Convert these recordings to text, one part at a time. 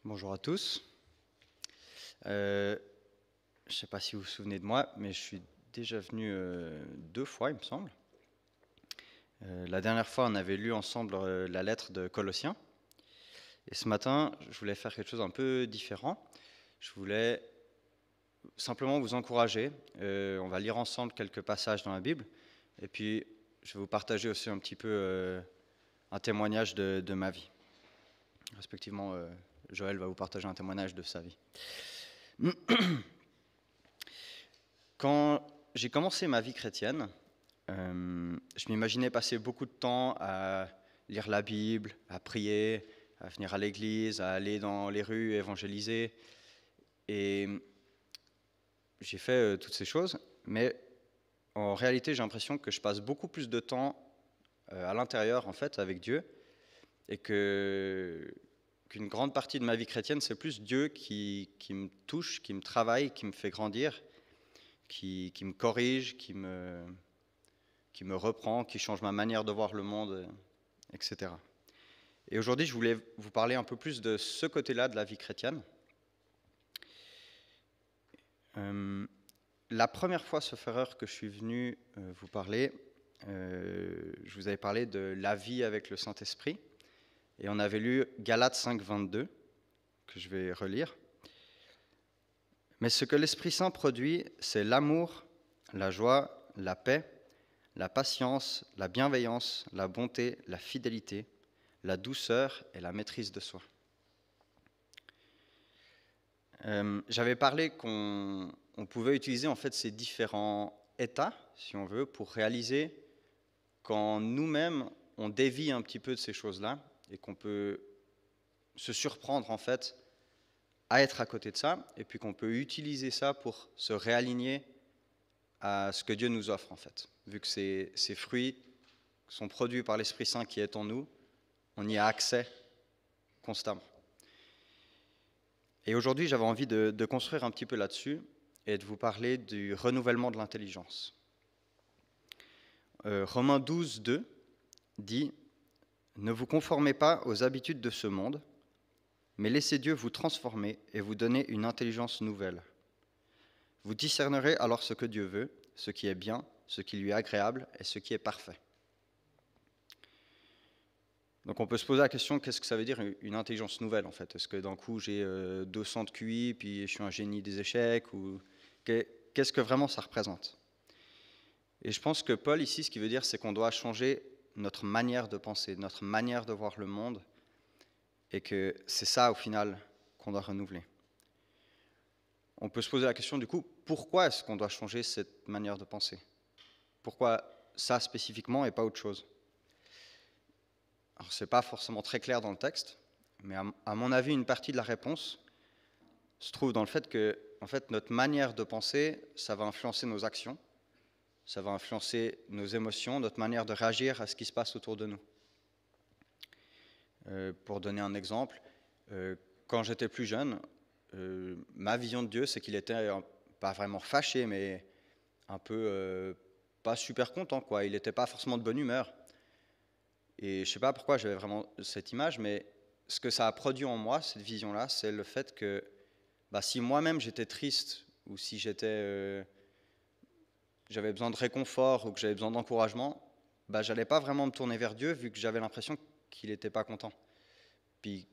Bonjour à tous. Je ne sais pas si vous vous souvenez de moi, mais je suis déjà venu 2 fois, il me semble. La dernière fois, on avait lu ensemble la lettre de Colossiens. Et ce matin, je voulais faire quelque chose un peu différent. Je voulais simplement vous encourager. On va lire ensemble quelques passages dans la Bible. Et puis, je vais vous partager aussi un petit peu un témoignage de ma vie. Respectivement, Joël va vous partager un témoignage de sa vie. Quand j'ai commencé ma vie chrétienne, je m'imaginais passer beaucoup de temps à lire la Bible, à prier, à venir à l'église, à aller dans les rues, évangéliser. Et j'ai fait toutes ces choses, mais en réalité, j'ai l'impression que je passe beaucoup plus de temps à l'intérieur, en fait, avec Dieu, et qu'une grande partie de ma vie chrétienne, c'est plus Dieu qui me touche, qui me travaille, qui me fait grandir, qui me corrige, qui me reprend, qui change ma manière de voir le monde, etc. Et aujourd'hui, je voulais vous parler un peu plus de ce côté-là de la vie chrétienne. La première fois, sauf erreur, que je suis venu vous parler, je vous avais parlé de la vie avec le Saint-Esprit, et on avait lu Galates 5, 22, que je vais relire. Mais ce que l'Esprit Saint produit, c'est l'amour, la joie, la paix, la patience, la bienveillance, la bonté, la fidélité, la douceur et la maîtrise de soi. J'avais parlé qu'on pouvait utiliser en fait ces différents états, si on veut, pour réaliser quand nous-mêmes on dévie un petit peu de ces choses-là et qu'on peut se surprendre en fait à être à côté de ça, et puis qu'on peut utiliser ça pour se réaligner à ce que Dieu nous offre en fait. Vu que ces fruits sont produits par l'Esprit Saint qui est en nous, on y a accès constamment. Et aujourd'hui, j'avais envie de construire un petit peu là-dessus et de vous parler du renouvellement de l'intelligence. Romains 12, 2 dit « Ne vous conformez pas aux habitudes de ce monde, mais laissez Dieu vous transformer et vous donner une intelligence nouvelle. Vous discernerez alors ce que Dieu veut, ce qui est bien, ce qui lui est agréable et ce qui est parfait. » Donc on peut se poser la question, qu'est-ce que ça veut dire une intelligence nouvelle en fait? Est-ce que d'un coup j'ai 200 de QI, puis je suis un génie des échecs, ou qu'est-ce que vraiment ça représente? Et je pense que Paul ici, ce qu'il veut dire, c'est qu'on doit changer notre manière de penser, notre manière de voir le monde, et que c'est ça au final qu'on doit renouveler. On peut se poser la question du coup, pourquoi est-ce qu'on doit changer cette manière de penser? Pourquoi ça spécifiquement et pas autre chose? Alors, ce n'est pas forcément très clair dans le texte, mais à mon avis, une partie de la réponse se trouve dans le fait que en fait, notre manière de penser, ça va influencer nos actions, ça va influencer nos émotions, notre manière de réagir à ce qui se passe autour de nous. Pour donner un exemple, quand j'étais plus jeune, ma vision de Dieu, c'est qu'il était pas vraiment fâché, mais un peu pas super content, quoi. Il n'était pas forcément de bonne humeur. Et je ne sais pas pourquoi j'avais vraiment cette image, mais ce que ça a produit en moi, cette vision-là, c'est le fait que si moi-même j'étais triste, ou si j'avais besoin de réconfort, ou que j'avais besoin d'encouragement, j'allais pas vraiment me tourner vers Dieu, vu que j'avais l'impression qu'il n'était pas content. Puis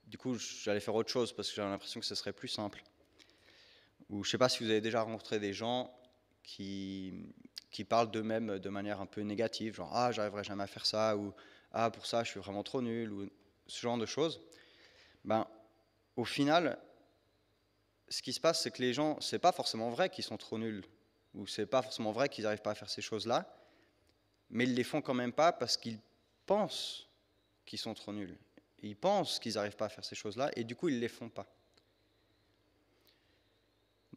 du coup, j'allais faire autre chose, parce que j'avais l'impression que ce serait plus simple. Ou je ne sais pas si vous avez déjà rencontré des gens qui parlent d'eux-mêmes de manière un peu négative, genre « Ah, j'arriverai jamais à faire ça » ou « Ah, pour ça, je suis vraiment trop nul » ou ce genre de choses. Au final, ce qui se passe, c'est que les gens, c'est pas forcément vrai qu'ils sont trop nuls, ou c'est pas forcément vrai qu'ils n'arrivent pas à faire ces choses-là, mais ils les font quand même pas parce qu'ils pensent qu'ils sont trop nuls. Ils pensent qu'ils n'arrivent pas à faire ces choses-là, et du coup, ils les font pas.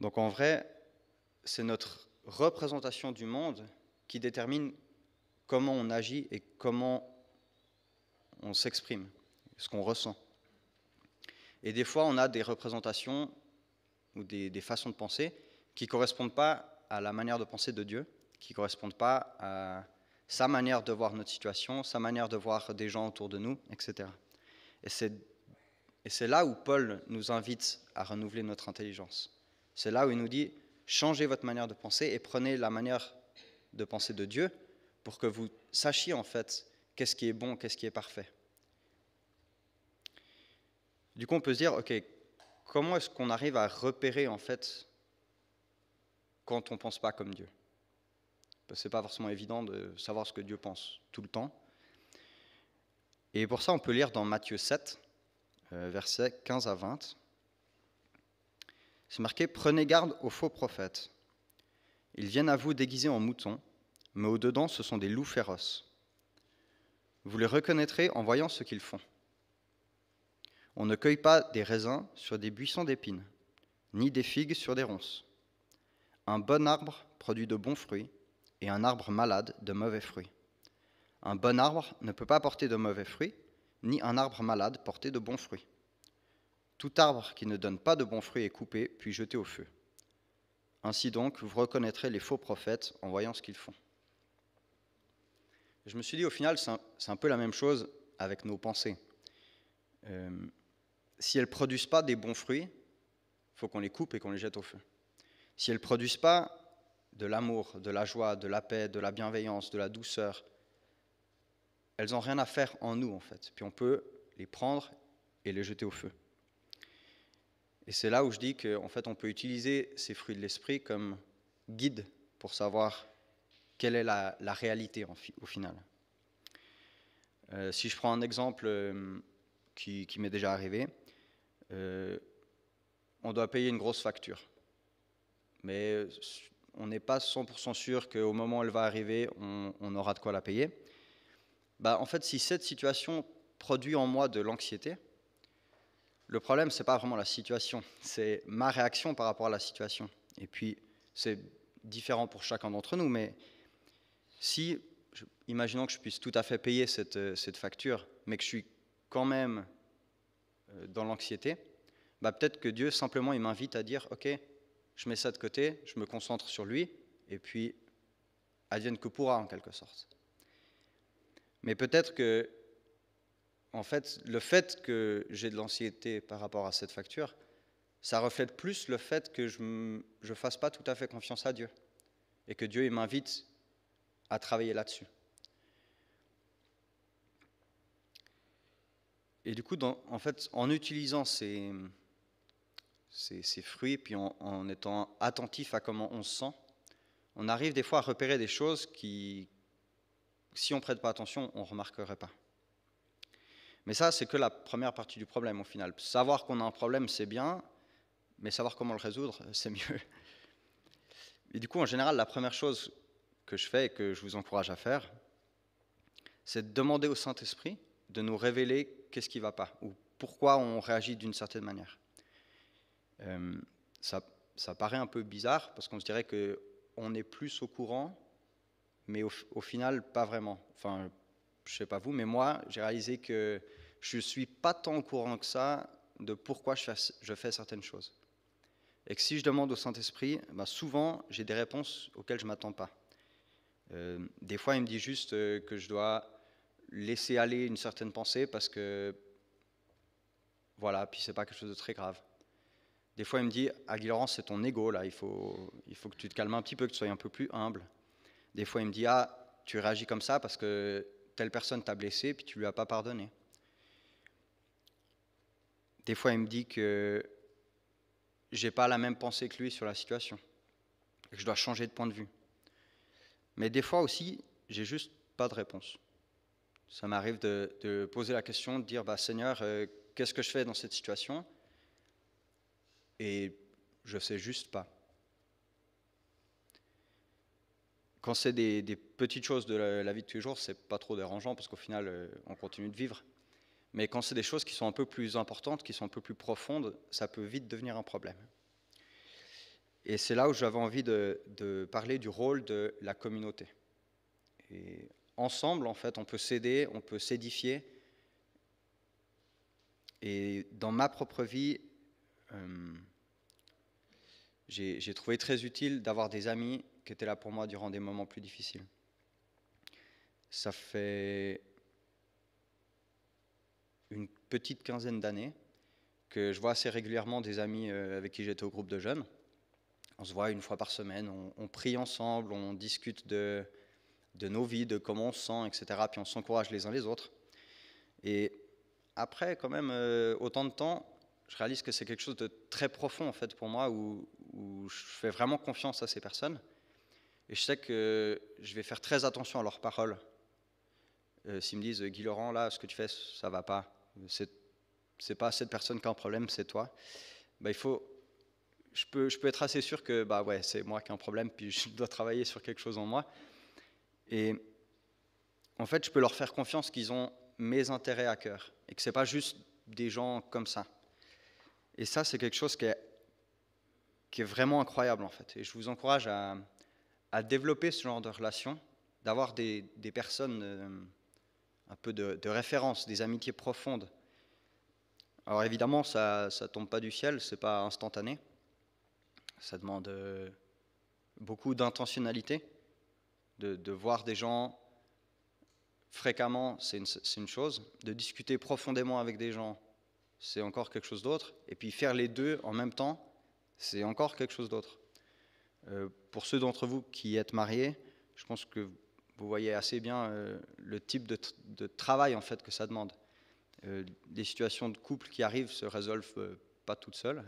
Donc en vrai, c'est notre représentation du monde qui détermine comment on agit et comment on s'exprime, ce qu'on ressent. Et des fois, on a des représentations ou des façons de penser qui ne correspondent pas à la manière de penser de Dieu, qui ne correspondent pas à sa manière de voir notre situation, sa manière de voir des gens autour de nous, etc. Et c'est Et c'est là où Paul nous invite à renouveler notre intelligence. C'est là où il nous dit, changez votre manière de penser et prenez la manière de penser de Dieu pour que vous sachiez en fait qu'est-ce qui est bon, qu'est-ce qui est parfait. Du coup, on peut se dire, ok, comment est-ce qu'on arrive à repérer en fait quand on ne pense pas comme Dieu? Parce que ce n'est pas forcément évident de savoir ce que Dieu pense tout le temps. Et pour ça, on peut lire dans Matthieu 7, versets 15 à 20. C'est marqué « Prenez garde aux faux prophètes. Ils viennent à vous déguisés en moutons, mais au-dedans, ce sont des loups féroces. Vous les reconnaîtrez en voyant ce qu'ils font. On ne cueille pas des raisins sur des buissons d'épines, ni des figues sur des ronces. Un bon arbre produit de bons fruits, et un arbre malade de mauvais fruits. Un bon arbre ne peut pas porter de mauvais fruits, ni un arbre malade porter de bons fruits. Tout arbre qui ne donne pas de bons fruits est coupé, puis jeté au feu. Ainsi donc, vous reconnaîtrez les faux prophètes en voyant ce qu'ils font. » Je me suis dit, au final, c'est un peu la même chose avec nos pensées. Si elles ne produisent pas des bons fruits, il faut qu'on les coupe et qu'on les jette au feu. Si elles ne produisent pas de l'amour, de la joie, de la paix, de la bienveillance, de la douceur, elles n'ont rien à faire en nous, en fait. Puis on peut les prendre et les jeter au feu. Et c'est là où je dis qu'en fait, on peut utiliser ces fruits de l'esprit comme guide pour savoir quelle est la réalité au final. Si je prends un exemple qui m'est déjà arrivé, on doit payer une grosse facture. Mais on n'est pas 100% sûr qu'au moment où elle va arriver, on aura de quoi la payer. En fait, si cette situation produit en moi de l'anxiété, le problème, ce n'est pas vraiment la situation, c'est ma réaction par rapport à la situation. Et puis, c'est différent pour chacun d'entre nous, mais si, imaginons que je puisse tout à fait payer cette facture, mais que je suis quand même dans l'anxiété, peut-être que Dieu, simplement, il m'invite à dire, ok, je mets ça de côté, je me concentre sur lui, et puis, advienne que pourra, en quelque sorte. Mais peut-être que, en fait, le fait que j'ai de l'anxiété par rapport à cette facture, ça reflète plus le fait que je ne fasse pas tout à fait confiance à Dieu, et que Dieu, il m'invite à travailler là-dessus. Et du coup, en fait, en utilisant ces fruits, puis en étant attentif à comment on se sent, on arrive des fois à repérer des choses qui, si on ne prête pas attention, on ne remarquerait pas. Mais ça, c'est que la première partie du problème au final. Savoir qu'on a un problème, c'est bien, mais savoir comment le résoudre, c'est mieux. Et du coup, en général, la première chose que je fais et que je vous encourage à faire, c'est de demander au Saint-Esprit de nous révéler qu'est-ce qui ne va pas, ou pourquoi on réagit d'une certaine manière. Ça paraît un peu bizarre, parce qu'on se dirait qu'on est plus au courant, mais au final, pas vraiment. Enfin, je ne sais pas vous, mais moi, j'ai réalisé que je ne suis pas tant au courant que ça de pourquoi je fais certaines choses. Et que si je demande au Saint-Esprit, souvent, j'ai des réponses auxquelles je ne m'attends pas. Des fois, il me dit juste que je dois laisser aller une certaine pensée parce que, voilà, puis c'est pas quelque chose de très grave. Des fois, il me dit, Guy-Laurent, c'est ton ego, là, il faut que tu te calmes un petit peu, que tu sois un peu plus humble. Des fois, il me dit, tu réagis comme ça parce que telle personne t'a blessé, puis tu lui as pas pardonné. Des fois, il me dit que j'ai pas la même pensée que lui sur la situation, que je dois changer de point de vue. Mais des fois aussi, j'ai juste pas de réponse. Ça m'arrive de poser la question, de dire, Seigneur, qu'est-ce que je fais dans cette situation? Et je sais juste pas. Quand c'est des petites choses de la vie de tous les jours, c'est pas trop dérangeant parce qu'au final, on continue de vivre. Mais quand c'est des choses qui sont un peu plus importantes, qui sont un peu plus profondes, ça peut vite devenir un problème. Et c'est là où j'avais envie de parler du rôle de la communauté. Et ensemble, en fait, on peut s'aider, on peut s'édifier. Et dans ma propre vie, j'ai trouvé très utile d'avoir des amis qui étaient là pour moi durant des moments plus difficiles. Ça fait une petite quinzaine d'années que je vois assez régulièrement des amis avec qui j'étais au groupe de jeunes. On se voit une fois par semaine, on prie ensemble, on discute de nos vies, de comment on se sent, etc. Puis on s'encourage les uns les autres. Et après, quand même, autant de temps, je réalise que c'est quelque chose de très profond, en fait, pour moi, où je fais vraiment confiance à ces personnes. Et je sais que je vais faire très attention à leurs paroles. S'ils me disent, Guy Laurent, là, ce que tu fais, ça va pas. C'est pas cette personne qui a un problème, c'est toi. Bah, je peux être assez sûr que bah ouais, c'est moi qui ai un problème, puis je dois travailler sur quelque chose en moi. Et en fait, je peux leur faire confiance qu'ils ont mes intérêts à cœur et que c'est pas juste des gens comme ça. Et ça, c'est quelque chose qui est vraiment incroyable en fait. Et je vous encourage à développer ce genre de relation, d'avoir des personnes un peu de référence, des amitiés profondes. Alors évidemment, ça tombe pas du ciel, c'est pas instantané. Ça demande beaucoup d'intentionnalité, de voir des gens fréquemment, c'est une chose. De discuter profondément avec des gens, c'est encore quelque chose d'autre. Et puis faire les deux en même temps, c'est encore quelque chose d'autre. Pour ceux d'entre vous qui êtes mariés, je pense que vous voyez assez bien le type de travail en fait que ça demande. Les situations de couple qui arrivent se résolvent pas toutes seules.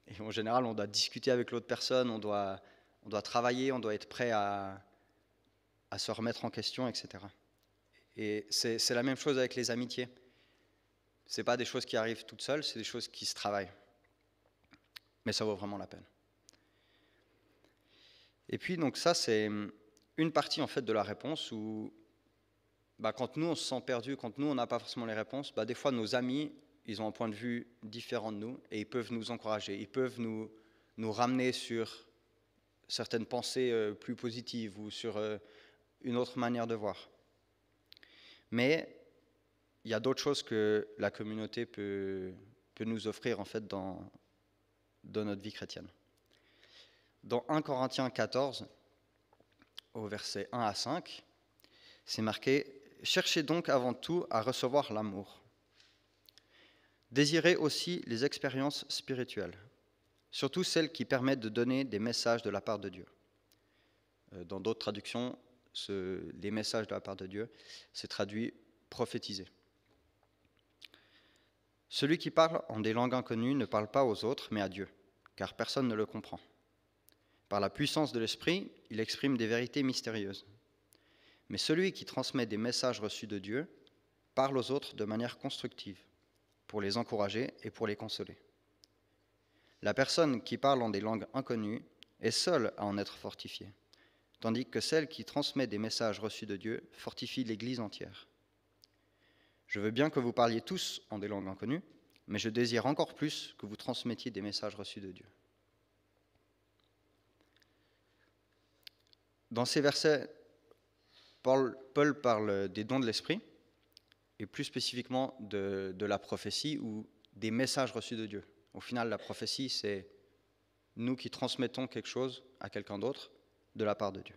Et en général, on doit discuter avec l'autre personne, on doit travailler, on doit être prêt à se remettre en question, etc. Et c'est la même chose avec les amitiés. Ce n'est pas des choses qui arrivent toutes seules, c'est des choses qui se travaillent. Mais ça vaut vraiment la peine. Et puis, donc ça, c'est une partie en fait de la réponse où, quand nous, on se sent perdu, quand nous, on n'a pas forcément les réponses, des fois, nos amis, ils ont un point de vue différent de nous et ils peuvent nous encourager, ils peuvent nous ramener sur certaines pensées plus positives ou sur une autre manière de voir. Mais il y a d'autres choses que la communauté peut nous offrir en fait dans notre vie chrétienne. Dans 1 Corinthiens 14, au verset 1 à 5, c'est marqué « Cherchez donc avant tout à recevoir l'amour. Désirez aussi les expériences spirituelles, surtout celles qui permettent de donner des messages de la part de Dieu. » Dans d'autres traductions, les messages de la part de Dieu, c'est traduit « prophétiser ». Celui qui parle en des langues inconnues ne parle pas aux autres, mais à Dieu, car personne ne le comprend. Par la puissance de l'Esprit, il exprime des vérités mystérieuses. Mais celui qui transmet des messages reçus de Dieu parle aux autres de manière constructive, pour les encourager et pour les consoler. La personne qui parle en des langues inconnues est seule à en être fortifiée, tandis que celle qui transmet des messages reçus de Dieu fortifie l'Église entière. Je veux bien que vous parliez tous en des langues inconnues, mais je désire encore plus que vous transmettiez des messages reçus de Dieu. Dans ces versets, Paul parle des dons de l'Esprit, et plus spécifiquement de la prophétie ou des messages reçus de Dieu. Au final, la prophétie, c'est nous qui transmettons quelque chose à quelqu'un d'autre de la part de Dieu.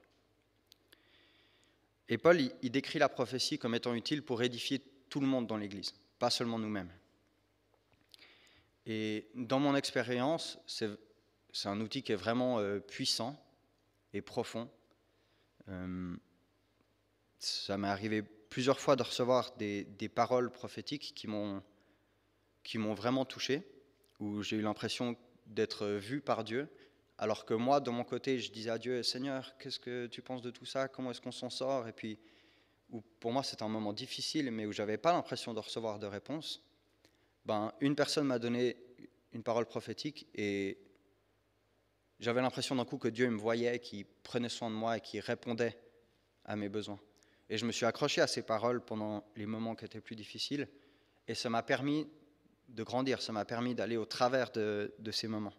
Et Paul, il décrit la prophétie comme étant utile pour édifier tout le monde dans l'Église, pas seulement nous-mêmes. Et dans mon expérience, c'est un outil qui est vraiment puissant et profond. Ça m'est arrivé plusieurs fois de recevoir des paroles prophétiques qui m'ont vraiment touché, où j'ai eu l'impression d'être vu par Dieu, alors que moi, de mon côté, je disais à Dieu, Seigneur, qu'est-ce que tu penses de tout ça? Comment est-ce qu'on s'en sort? Et puis, où pour moi, c'était un moment difficile, mais où je n'avais pas l'impression de recevoir de réponse. Une personne m'a donné une parole prophétique et j'avais l'impression d'un coup que Dieu me voyait, qu'il prenait soin de moi et qu'il répondait à mes besoins. Et je me suis accroché à ces paroles pendant les moments qui étaient plus difficiles et ça m'a permis de grandir, ça m'a permis d'aller au travers de ces moments.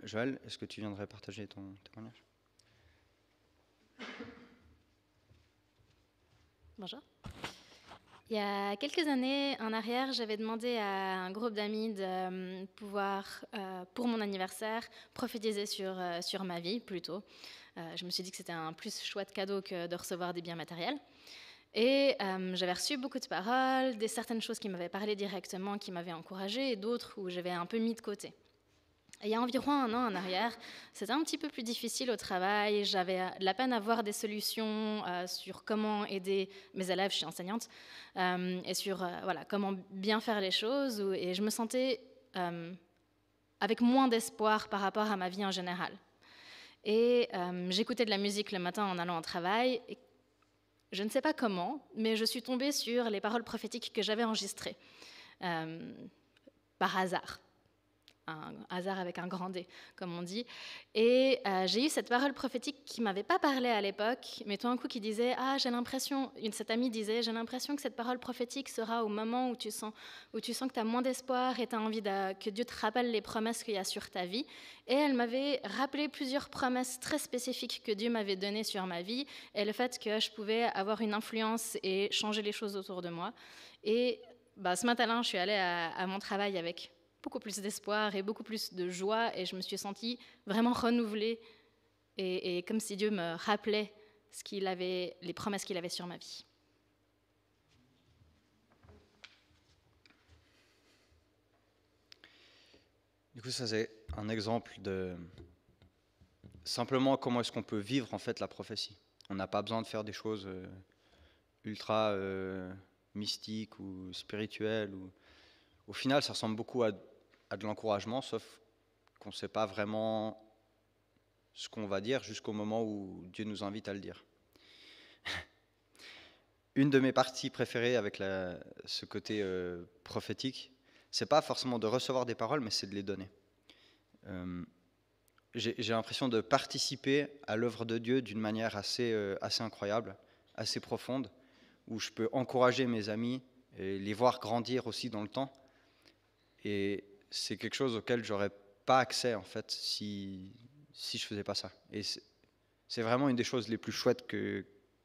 Joël, est-ce que tu viendrais partager ton témoignage? Bonjour. Il y a quelques années en arrière, j'avais demandé à un groupe d'amis de pouvoir, pour mon anniversaire, prophétiser sur ma vie plutôt. Je me suis dit que c'était un plus chouette cadeau que de recevoir des biens matériels. Et j'avais reçu beaucoup de paroles, certaines choses qui m'avaient parlé directement, qui m'avaient encouragée, et d'autres où j'avais un peu mis de côté. Et il y a environ 1 an en arrière, c'était un petit peu plus difficile au travail. J'avais de la peine à voir des solutions sur comment aider mes élèves, je suis enseignante, et sur voilà, comment bien faire les choses. Et je me sentais avec moins d'espoir par rapport à ma vie en général. Et j'écoutais de la musique le matin en allant au travail. Et je ne sais pas comment, mais je suis tombée sur les paroles prophétiques que j'avais enregistrées par hasard. Un hasard avec un grand D, comme on dit. Et j'ai eu cette parole prophétique qui ne m'avait pas parlé à l'époque, mais tout d'un coup qui disait « Ah, j'ai l'impression », cette amie disait « J'ai l'impression que cette parole prophétique sera au moment où tu sens que tu as moins d'espoir et tu as envie que Dieu te rappelle les promesses qu'il y a sur ta vie. » Et elle m'avait rappelé plusieurs promesses très spécifiques que Dieu m'avait données sur ma vie et le fait que je pouvais avoir une influence et changer les choses autour de moi. Et ce matin-là, je suis allée à mon travail avec beaucoup plus d'espoir et beaucoup plus de joie, et je me suis sentie vraiment renouvelée et comme si Dieu me rappelait les promesses qu'il avait sur ma vie. Du coup, ça c'est un exemple de simplement comment est-ce qu'on peut vivre en fait la prophétie. On n'a pas besoin de faire des choses ultra mystiques ou spirituelles. Au final, ça ressemble beaucoup à de l'encouragement, sauf qu'on ne sait pas vraiment ce qu'on va dire jusqu'au moment où Dieu nous invite à le dire. Une de mes parties préférées avec ce côté prophétique, c'est pas forcément de recevoir des paroles, mais c'est de les donner. J'ai l'impression de participer à l'œuvre de Dieu d'une manière assez incroyable, assez profonde, où je peux encourager mes amis et les voir grandir aussi dans le temps. Et c'est quelque chose auquel j'aurais pas accès en fait si je faisais pas ça. Et c'est vraiment une des choses les plus chouettes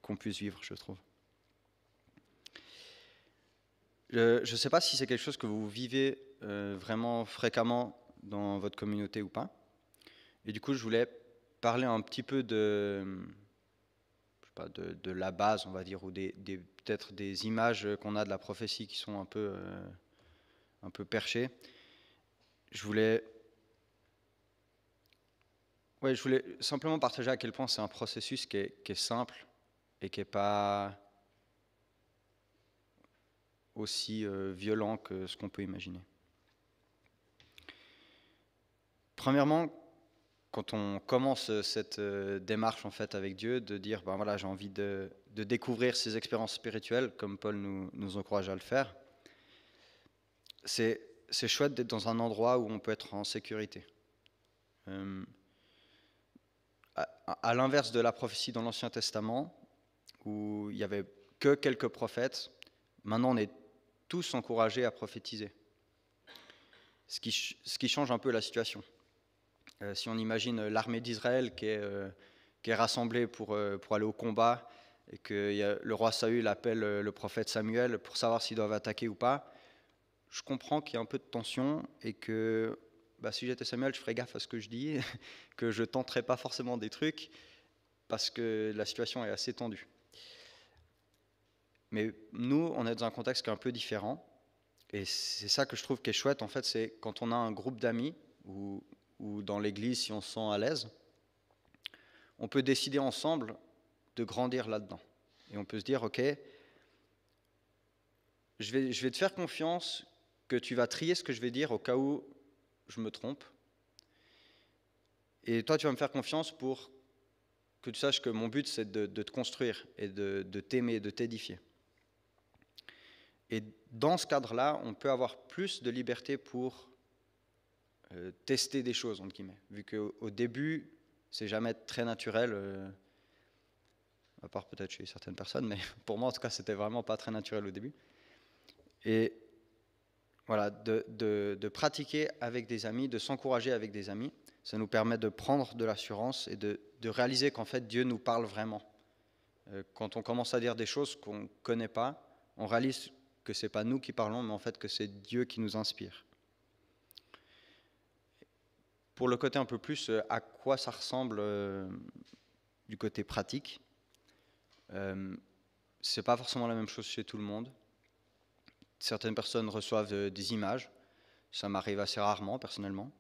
qu'on puisse vivre, je trouve. Je ne sais pas si c'est quelque chose que vous vivez vraiment fréquemment dans votre communauté ou pas. Et du coup, je voulais parler un petit peu de la base, on va dire, ou peut-être des images qu'on a de la prophétie qui sont un peu perchées. Je voulais simplement partager à quel point c'est un processus qui est simple et qui n'est pas aussi violent que ce qu'on peut imaginer. Premièrement, quand on commence cette démarche en fait avec Dieu, de dire ben voilà, j'ai envie de découvrir ces expériences spirituelles, comme Paul nous encourage à le faire, c'est chouette d'être dans un endroit où on peut être en sécurité. À l'inverse de la prophétie dans l'Ancien Testament, où il n'y avait que quelques prophètes, maintenant on est tous encouragés à prophétiser. Ce qui change un peu la situation. Si on imagine l'armée d'Israël qui est rassemblée pour aller au combat et que le roi Saül appelle le prophète Samuel pour savoir s'ils doivent attaquer ou pas, je comprends qu'il y a un peu de tension et que si j'étais Samuel, je ferais gaffe à ce que je dis, que je tenterais pas forcément des trucs parce que la situation est assez tendue. Mais nous, on est dans un contexte qui est un peu différent et c'est ça que je trouve qui est chouette en fait, c'est quand on a un groupe d'amis ou dans l'église si on se sent à l'aise, on peut décider ensemble de grandir là-dedans. Et on peut se dire, ok, je vais te faire confiance que tu vas trier ce que je vais dire au cas où je me trompe. Et toi, tu vas me faire confiance pour que tu saches que mon but, c'est de te construire et de t'aimer, de t'édifier. Et dans ce cadre-là, on peut avoir plus de liberté pour tester des choses, entre guillemets. Vu qu'au début, c'est jamais très naturel, à part peut-être chez certaines personnes, mais pour moi, en tout cas, c'était vraiment pas très naturel au début. Et voilà, de pratiquer avec des amis, de s'encourager avec des amis, ça nous permet de prendre de l'assurance et de réaliser qu'en fait, Dieu nous parle vraiment. Quand on commence à dire des choses qu'on ne connaît pas, on réalise que ce n'est pas nous qui parlons, mais en fait que c'est Dieu qui nous inspire. Pour le côté un peu plus à quoi ça ressemble du côté pratique, c'est pas forcément la même chose chez tout le monde. Certaines personnes reçoivent des images. Ça m'arrive assez rarement, personnellement.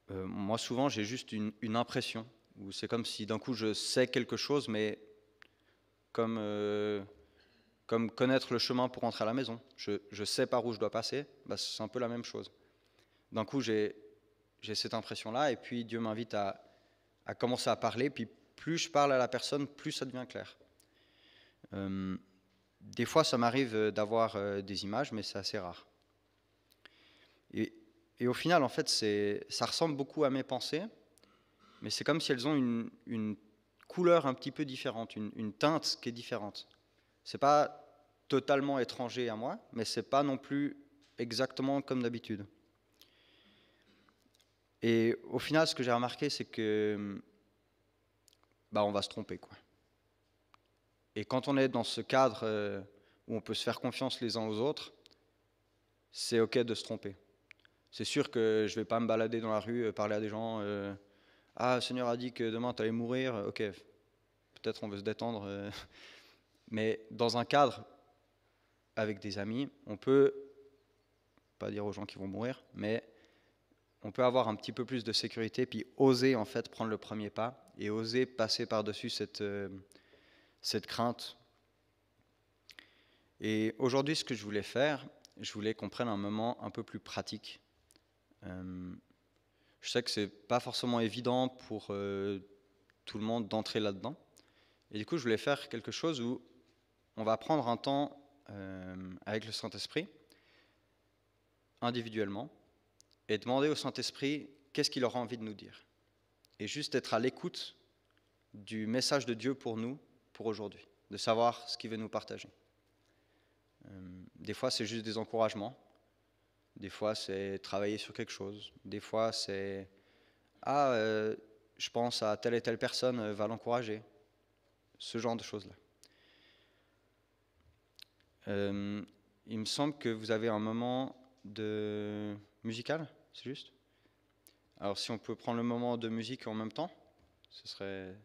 Moi, souvent, j'ai juste une impression, où c'est comme si d'un coup je sais quelque chose, mais comme, comme connaître le chemin pour rentrer à la maison. Je sais par où je dois passer, bah, c'est un peu la même chose. D'un coup, j'ai cette impression-là, et puis Dieu m'invite à commencer à parler, puis plus je parle à la personne, plus ça devient clair. Des fois, ça m'arrive d'avoir des images, mais c'est assez rare. Et, et au final, en fait, ça ressemble beaucoup à mes pensées, mais c'est comme si elles ont une couleur un petit peu différente, une teinte qui est différente. C'est pas totalement étranger à moi, mais c'est pas non plus exactement comme d'habitude. Et au final, ce que j'ai remarqué, c'est que bah, on va se tromper, quoi. Et quand on est dans ce cadre où on peut se faire confiance les uns aux autres, c'est ok de se tromper. C'est sûr que je vais pas me balader dans la rue, parler à des gens. Ah, le Seigneur a dit que demain tu allais mourir. Ok, peut-être on veut se détendre. Mais dans un cadre avec des amis, on peut pas dire aux gens qu'ils vont mourir, mais on peut avoir un petit peu plus de sécurité, puis oser en fait prendre le premier pas et oser passer par-dessus cette crainte. Et aujourd'hui, ce que je voulais faire, je voulais qu'on prenne un moment un peu plus pratique. Je sais que c'est pas forcément évident pour tout le monde d'entrer là-dedans. Et du coup, je voulais faire quelque chose où on va prendre un temps avec le Saint-Esprit, individuellement, et demander au Saint-Esprit qu'est-ce qu'il aura envie de nous dire. Et juste être à l'écoute du message de Dieu pour nous, pour aujourd'hui, de savoir ce qu'il veut nous partager. Des fois, c'est juste des encouragements. Des fois, c'est travailler sur quelque chose. Des fois, c'est « Ah, je pense à telle et telle personne, va l'encourager. » Ce genre de choses-là. Il me semble que vous avez un moment de musical, c'est juste? Alors, si on peut prendre le moment de musique en même temps, ce serait